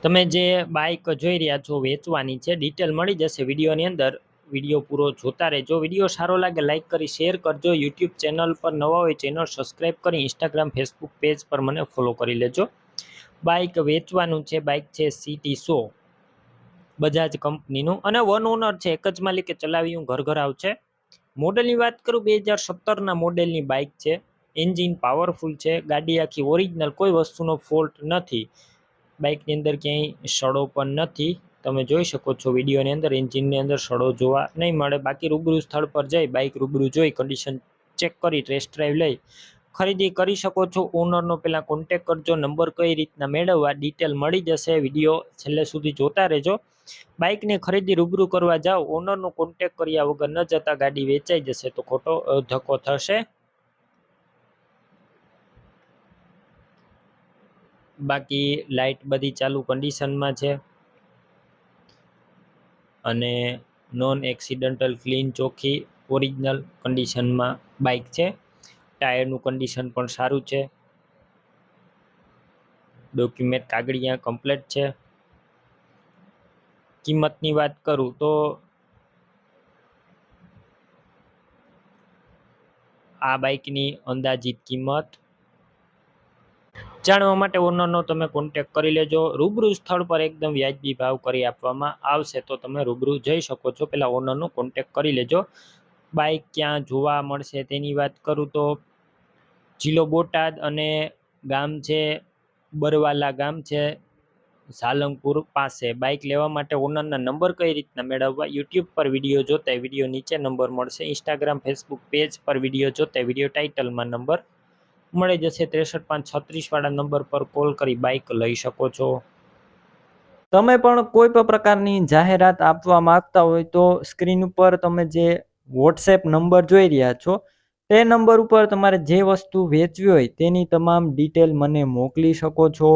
તમે જે બાઇક જોઈ રહ્યા છો વેચવાની છે, ડિટેલ મળી જશે વિડીયોની અંદર. વિડીયો પૂરો જોતા રહેજો. વિડીયો સારો લાગે લાઇક કરી શેર કરજો. યુટ્યુબ ચેનલ પર નવા હોય ચેનલ સબસ્ક્રાઈબ કરી ઇન્સ્ટાગ્રામ ફેસબુક પેજ પર મને ફોલો કરી લેજો. બાઇક વેચવાનું છે. બાઇક છે CT100 બજાજ કંપનીનું અને વન ઓનર છે. એક જ માલિકે ચલાવ્યું ઘર ઘર આવશે. મોડલની વાત કરું 2017ના મોડેલની બાઇક છે. એન્જિન પાવરફુલ છે. ગાડી આખી ઓરિજિનલ, કોઈ વસ્તુનો ફોલ્ટ નથી. બાઇકની અંદર ક્યાંય સડો પણ નથી. તમે જોઈ શકો છો વિડીયોની અંદર એન્જિનની અંદર સડો જોવા નહીં મળે. બાકી રૂબરૂ સ્થળ પર જઈ બાઇક રૂબરૂ જોઈ કન્ડિશન ચેક કરી ટેસ્ટ ડ્રાઈવ લઈ ખરીદી કરી શકો છો. ઓનરનો પહેલાં કોન્ટેક કરજો. નંબર કઈ રીતના મેળવવા ડિટેલ મળી જશે. વિડીયો છેલ્લે સુધી જોતા રહેજો. બાઇકની ખરીદી રૂબરૂ કરવા જાઓ, ઓનરનો કોન્ટેક કર્યા વગર ન જતા ગાડી વેચાઈ જશે તો ખોટો ધક્કો થશે. બાકી લાઇટ બધી ચાલુ કન્ડિશનમાં છે અને નોન એક્સિડન્ટલ ક્લીન ચોખ્ખી ઓરિજિનલ કન્ડિશનમાં બાઇક છે. ટાયરનું કન્ડિશન પણ સારું છે. ડોક્યુમેન્ટ કાગળિયા કમ્પ્લીટ છે. કિંમતની વાત કરું તો આ બાઇકની અંદાજિત કિંમત જાણવા માટે ઓનરનો તમે કોન્ટેક કરી લેજો. રૂબરૂ સ્થળ પર એકદમ વ્યાજબી ભાવ કરી આપવામાં આવશે તો તમે રૂબરૂ જઈ શકો છો. પહેલાં ઓનરનો કોન્ટેક કરી લેજો. બાઇક ક્યાં જોવા મળશે તેની વાત કરું તો જિલ્લો બોટાદ અને ગામ છે બરવાલા ગામ છે સાલંગપુર પાસે. બાઇક લેવા માટે ઓનરના નંબર કઈ રીતના મેળવવા? યુટ્યુબ પર વિડીયો જોતા વિડીયો નીચે નંબર મળશે. ઇન્સ્ટાગ્રામ ફેસબુક પેજ પર વિડીયો જોતા વિડીયો ટાઇટલમાં નંબર મળી જશે. 63 536 વાળા નંબર પર કોલ કરી બાઇક લઈ શકો છો. તમે પણ કોઈ પણ પ્રકારની જાહેરાત આપવા માંગતા હોય તો સ્ક્રીન ઉપર તમે જે વોટ્સએપ નંબર જોઈ રહ્યા છો તે નંબર ઉપર તમારે જે વસ્તુ વેચવી હોય તેની તમામ ડિટેલ મને મોકલી શકો છો.